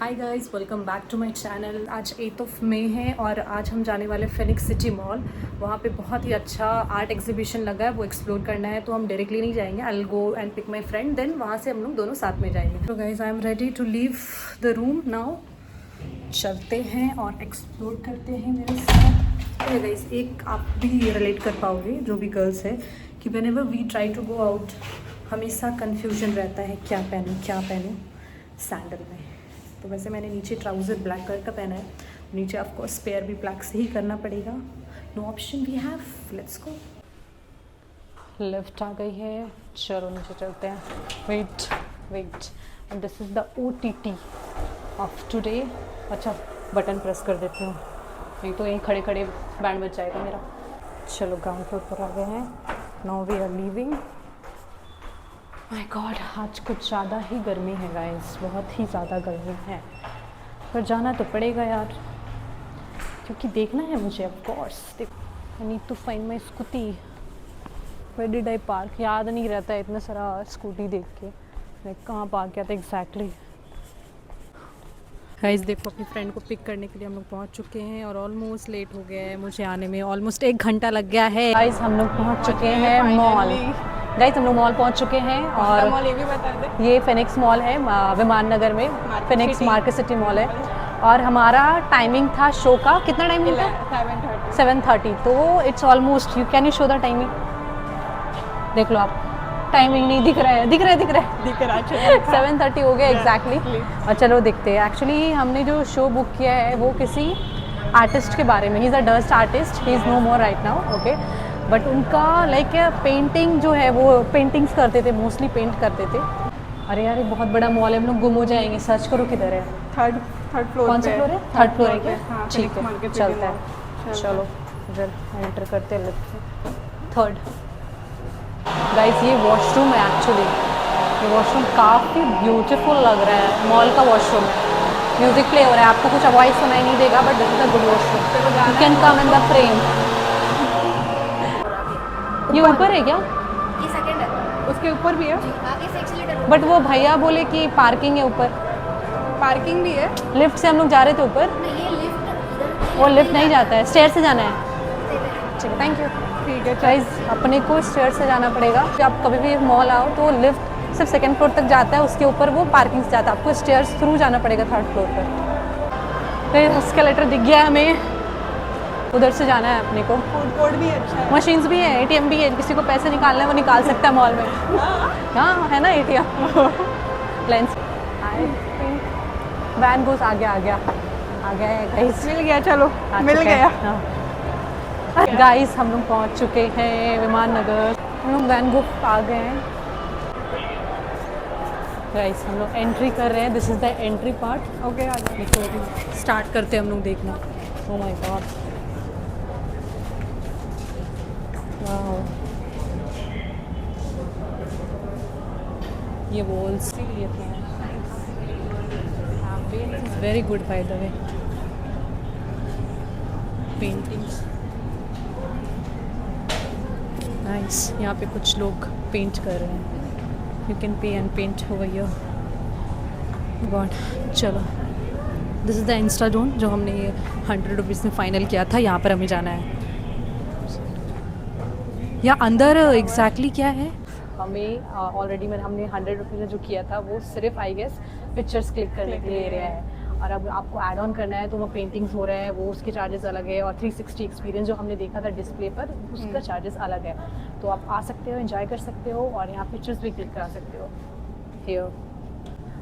Hi guys, welcome back to my channel. आज 8 मई है और आज हम जाने वाले फिनिक्स सिटी मॉल। वहाँ पे बहुत ही अच्छा आर्ट एग्जीबिशन लगा है, वो एक्सप्लोर करना है। तो हम डायरेक्टली नहीं जाएंगे, I will go and pick my friend, then वहाँ से हम लोग दोनों साथ में जाएंगे। तो guys I am ready to leave the room now. चलते हैं और एक्सप्लोर करते हैं मेरे साथ। तो गाइस एक आप भी रिलेट कर पाओगे जो भी गर्ल्स है कि whenever we try to go out हमेशा कन्फ्यूजन रहता है क्या पहनूँ सैंडल में। तो वैसे मैंने नीचे ट्राउज़र ब्लैक कलर का पहना है, नीचे आपको स्पेयर भी ब्लैक से ही करना पड़ेगा। No option we have, let's go. Lift आ गई है, चलो नीचे चलते हैं। Wait and this is the OTT of today. अच्छा बटन प्रेस कर देती हूँ, नहीं तो यहीं खड़े खड़े बैंड बज जाएगा मेरा। चलो ग्राउंड फ्लोर पर आ गए हैं, now we are leaving. My God, आज कुछ ज़्यादा ही गर्मी है गाइस, बहुत ही ज़्यादा गर्मी है, पर जाना तो पड़ेगा यार, क्योंकि देखना है मुझे। Of course I need to find my scooty. Where did I park, याद नहीं रहता है इतना सारा स्कूटी देख के मैं कहाँ पार्क किया था एग्जैक्टली। गाइस देखो, अपनी फ्रेंड को पिक करने के लिए हम लोग पहुँच चुके हैं और ऑलमोस्ट लेट हो गया है मुझे आने में, ऑलमोस्ट 1 घंटा लग गया है। गाइस हम लोग पहुँच चुके हैं मॉल। गाइस हम लोग मॉल पहुंच चुके हैं और मॉल ये भी बता दे, ये फिनिक्स मॉल है विमान नगर में, फिनिक्स मार्केट सिटी मॉल है। और हमारा टाइमिंग था शो का, कितना टाइमिंग था? 7:30। तो it's almost, you can you show the timing? देख लो आप, टाइमिंग नहीं दिख रहा है 7:30 हो गया एग्जैक्टली। और चलो देखते हैं। एक्चुअली हमने जो शो बुक किया है वो किसी आर्टिस्ट के बारे में, he is a dust artist, he is no more right now, okay. But उनका लाइक पेंटिंग जो है वो पेंटिंग्स करते थे, मोस्टली पेंट करते थे। अरे यार ये बहुत बड़ा मॉल है, हम लोग गुम हो जाएंगे, सर्च करो किधर है। Third floor. कौन सा फ्लोर है? थर्ड फ्लोर है क्या? हाँ, ठीक है चलता है, चलो इधर एंटर करते हैं लिफ्ट से। थर्ड। गाइस ये वॉशरूम है एक्चुअली, ये वॉशरूम काफ़ी ब्यूटीफुल लग रहा है, मॉल का वॉशरूम है। म्यूजिक प्ले हो रहा है, आपको कुछ वॉइस सुनाई नहीं देगा, but this is a good washroom, you can come in the frame. ये ऊपर है क्या? ये सेकंड है, उसके ऊपर भी है, आगे से एक्सीलेटर। बट वो भैया बोले कि पार्किंग है ऊपर, पार्किंग भी है। लिफ्ट से हम लोग जा रहे थे ऊपर। नहीं ये लिफ्ट, वो लिफ्ट नहीं जाता है, स्टेयर से जाना है। ठीक है, थैंक यू। ठीक है गाइस अपने को स्टेयर से जाना पड़ेगा। जब आप कभी भी मॉल आओ तो लिफ्ट सिर्फ सेकंड फ्लोर तक जाता है, उसके ऊपर वो पार्किंग से जाता है, आपको स्टेयर्स थ्रू जाना पड़ेगा थर्ड फ्लोर पर। फिर एस्केलेटर दिख गया हमें, उधर से जाना है अपने को। फूड कोर्ट भी अच्छा है, मशीन्स भी है, ATM भी है, किसी को पैसे निकालना है वो निकाल सकता है मॉल में। हाँ है ना ATM। लेंस वैन गोस आ गया है गाइस, मिल गया, चलो मिल गया। गाइस हम लोग पहुंच चुके हैं विमान नगर, हम लोग वैन गो आ गए हैं। गाइस हम लोग एंट्री कर रहे हैं, this is the entry part. Okay आ जाओ, तो स्टार्ट करते हैं हम लोग देखना। ओह माय गॉड, वाओ, ये walls very good by the way, paintings nice. यहाँ पे कुछ लोग पेंट कर रहे हैं, you can pay and paint over here. God, चलो दिस इज़ द इंस्टाडोन जो हमने 100 रुपीज़ में फ़ाइनल किया था, यहाँ पर हमें जाना है। या अंदर एग्जैक्टली क्या है हमें ऑलरेडी हमने 100 रुपीज़ में जो किया था वो सिर्फ आई गेस पिक्चर्स क्लिक करने के लिए एरिया है, और अब आपको ऐड ऑन करना है तो वो पेंटिंग्स हो रहे हैं, वो उसके चार्जेस अलग है, और 360 एक्सपीरियंस जो हमने देखा था डिस्प्ले पर उसका चार्जेस अलग है। तो आप आ सकते हो, एंजॉय कर सकते हो, और यहाँ पिक्चर्स भी क्लिक करा सकते हो। हियर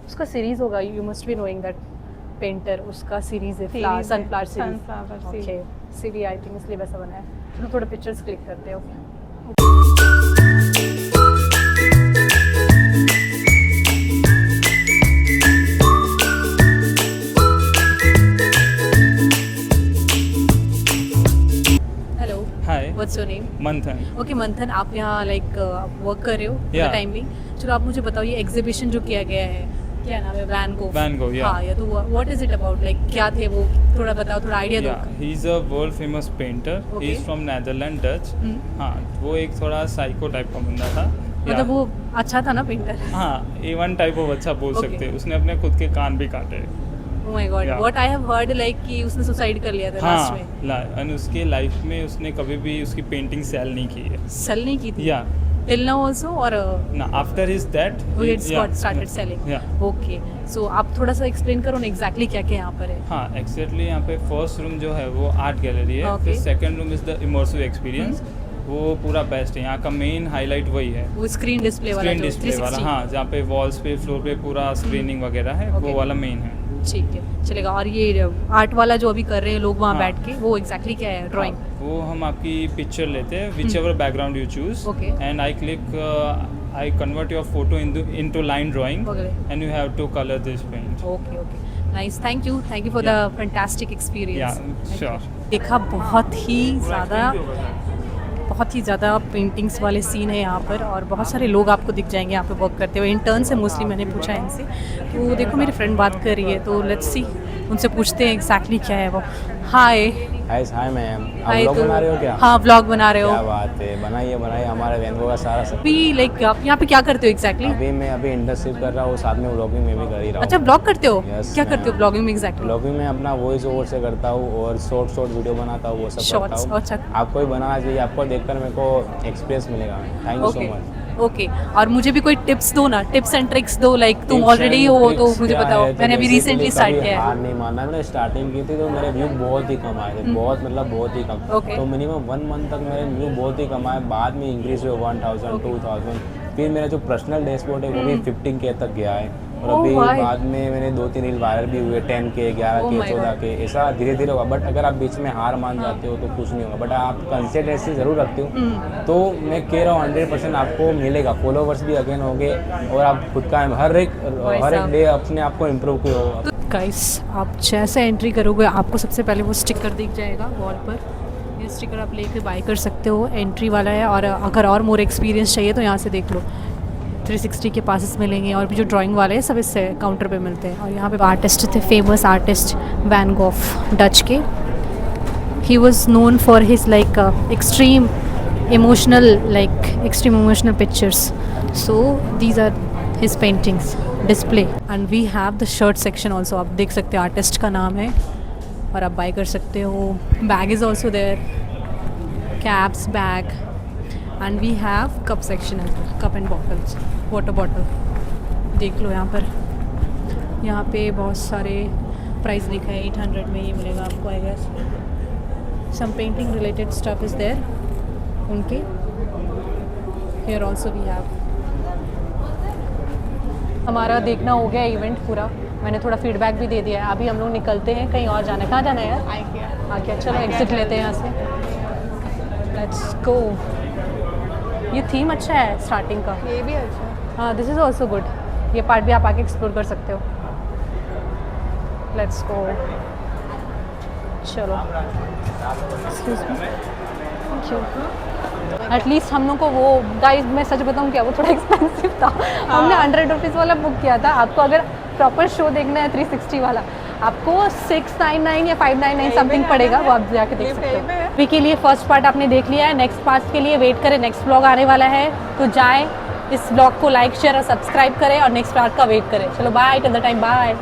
उसका सीरीज़ होगा, you must be knowing that painter, उसका सीरीज़ है sunflower series. Okay series I think इसलिए वैसा बना है। चलो थोड़ा पिक्चर्स क्लिक करते हो। What's your name? मंथन। Okay, मंथन, आप यहाँ लाइक वर्क कर रहे हो Yeah. टाइम भी। चलो आप मुझे बताओ, ये एग्जीबिशन जो किया गया है क्या नाम है? वैन गो। yeah. हाँ, या तो what is it about, like क्या थे वो, थोड़ा बताओ, थोड़ा आइडिया दो। ही is a world famous painter, he is from Netherland Dutch. हाँ, वो एक थोड़ा साइको टाइप का बंदा था। मतलब वो अच्छा था ना पेंटर? हाँ, A1 टाइप ऑफ अच्छा बोल Okay. सकते हैं। उसने अपने खुद के कान भी काटे। Oh my God, Yeah. what I have heard like कि उसने सुसाइड कर लिया था लास्ट में। हाँ, and उसके लाइफ में उसने कभी भी उसकी पेंटिंग सेल नहीं की है। सेल नहीं की थी। या Till now also or ना after his that it's got started selling. या Okay, so आप थोड़ा सा एक्सप्लेन करो ना एग्जैक्टली क्या क्या यहाँ पर है। हाँ एक्जैक्टली यहाँ पे फर्स्ट रूम जो है वो आर्ट गैलरी है। Okay. फिर second room is the immersive experience, वो पूरा बेस्ट है। यहाँ का मेन हाईलाइट वही है, वो स्क्रीन डिस्प्ले वाला स्क्रीन जो डिस्प्ले वाला। 360। हाँ, जहाँ पे वॉल्स पे फ्लोर पे पूरा स्क्रीनिंग वगैरह है, Okay. वो वाला मेन है। ठीक है, चलेगा। और ये आर्ट वाला जो अभी कर रहे हैं लोग वहाँ हाँ। बैठ के, वो एग्जैक्टली क्या है ड्राइंग? हाँ, वो हम आपकी पिक्चर लेते हैं whichever background you choose Okay. And I click I convert your photo into line drawing Okay. And you have to colour this paint. Okay okay, nice, thank you for the fantastic experience. Yeah, sure. देखा बहुत ही ज़्यादा paintings वाले scene है यहाँ पर, और बहुत सारे लोग आपको दिख जाएंगे यहाँ पे वर्क करते हुए। इंटर्न से मोस्टली मैंने पूछा है इनसे, तो देखो मेरी फ्रेंड बात कर रही है, तो लेट्स सी उनसे पूछते हैं एग्जैक्टली क्या है वो। हाय हाय मैम, आप हाय, ब्लॉग तो बना रहे हो क्या? हाँ ब्लॉग बना रहे क्या हो। बात है, बनाइए हमारे वेनगो का सारा सब। अभी लाइक आप यहाँ पे क्या करते हो एग्जैक्टली? अभी मैं इंटर्नशिप कर रहा हूँ, साथ में व्लॉगिंग में भी कर ही रहा हूँ। अच्छा, ब्लॉग करते हो? Yes, क्या ma'am. करते हो ब्लॉगिंग में एग्जैक्टली? व्लॉगिंग में अपना वॉइस ओवर से करता हूँ और शॉर्ट वीडियो बनाता हूँ, वो सब Shorts, करता अच्छा। हूँ। आपको भी बनाना चाहिए, आपको देखकर मेरे को एक्सपीरियंस मिलेगा। Thank you so okay much. Okay, और मुझे भी कोई टिप्स दो ना, टिप्स एंड ट्रिक्स दो, लाइक तुम ऑलरेडी हो तो मुझे बताओ। मैंने अभी रिसेंटली स्टार्ट किया हार है। नहीं मानना। मैंने स्टार्टिंग की थी तो मेरे व्यू बहुत ही कम आए थे, बहुत मतलब बहुत ही कम। Okay. तो मिनिमम 1 मंथ तक मेरे व्यू बहुत ही कम आए, बाद में इंक्रीज हुए 1000 2000। फिर मेरा जो पर्सनल डैशबोर्ड है वो भी 15K तक गया है। और Oh अभी my. बाद में मैंने 2-3 रील वायरल भी हुए, 10K, Oh 11K, my 14K, ऐसा धीरे धीरे होगा। बट अगर आप बीच में हार मान जाते हो तो कुछ नहीं होगा। बट आप कंसिस्टेंसी ज़रूर रखते हो तो मैं कह रहा हूँ 100% आपको मिलेगा। फॉलोवर्स भी अगेन होंगे और आप खुद का हर एक साहब। डे अपने आप को इम्प्रूव करो। तो गाइस, आप जैसे एंट्री करोगे आपको सबसे पहले वो स्टिकर दिख जाएगा वॉल पर। ये स्टिकर आप लेके बाय कर सकते हो, एंट्री वाला है। और अगर और मोर एक्सपीरियंस चाहिए तो यहाँ से देख लो, 360 के पासेस मिलेंगे, और भी जो ड्राइंग वाले हैं सब इससे काउंटर पे मिलते हैं। और यहाँ पे आर्टिस्ट थे, famous artist Van Gogh, Dutch के। He was known for his like extreme emotional pictures, so these are his paintings display. And we have the shirt section also, आप देख सकते हो आर्टिस्ट का नाम है और आप बाय कर सकते हो। Bag is also there, caps, bag, and we have cup section, cup and bottles, water bottle. देख लो यहाँ पर, यहाँ पे बहुत सारे प्राइस लिखा है। 800 में ये मिलेगा आपको, I guess. Some painting related stuff is there उनके। Here also we have. हमारा देखना हो गया इवेंट पूरा, मैंने थोड़ा फीडबैक भी दे दिया है। अभी हम लोग निकलते हैं, कहीं और जाना है। कहाँ जाना है यार? आगे चलो एग्जिट लेते हैं यहाँ से, लेट्स गो। ये थीम अच्छा है स्टार्टिंग का। ये भी अच्छा है। हाँ, दिस इज़ ऑल्सो गुड। ये पार्ट भी आप आके एक्सप्लोर कर सकते हो। लेट्स गो, चलो। Excuse me, thank you. At least हम लोग को वो, गाइस मैं सच बताऊँ क्या, वो थोड़ा एक्सपेंसिव था। हमने 100 रुपीज़ वाला बुक किया था। आपको अगर प्रॉपर शो देखना है 360 वाला, आपको 699 या 599 समथिंग पड़ेगा, वो आप जाके देख सकते हो। अभी के लिए फर्स्ट पार्ट आपने देख लिया है, नेक्स्ट पार्ट के लिए वेट करें, नेक्स्ट ब्लॉग आने वाला है। तो जाएँ, इस ब्लॉग को लाइक, शेयर और सब्सक्राइब करें और नेक्स्ट पार्ट का वेट करें। चलो bye, till the time, bye.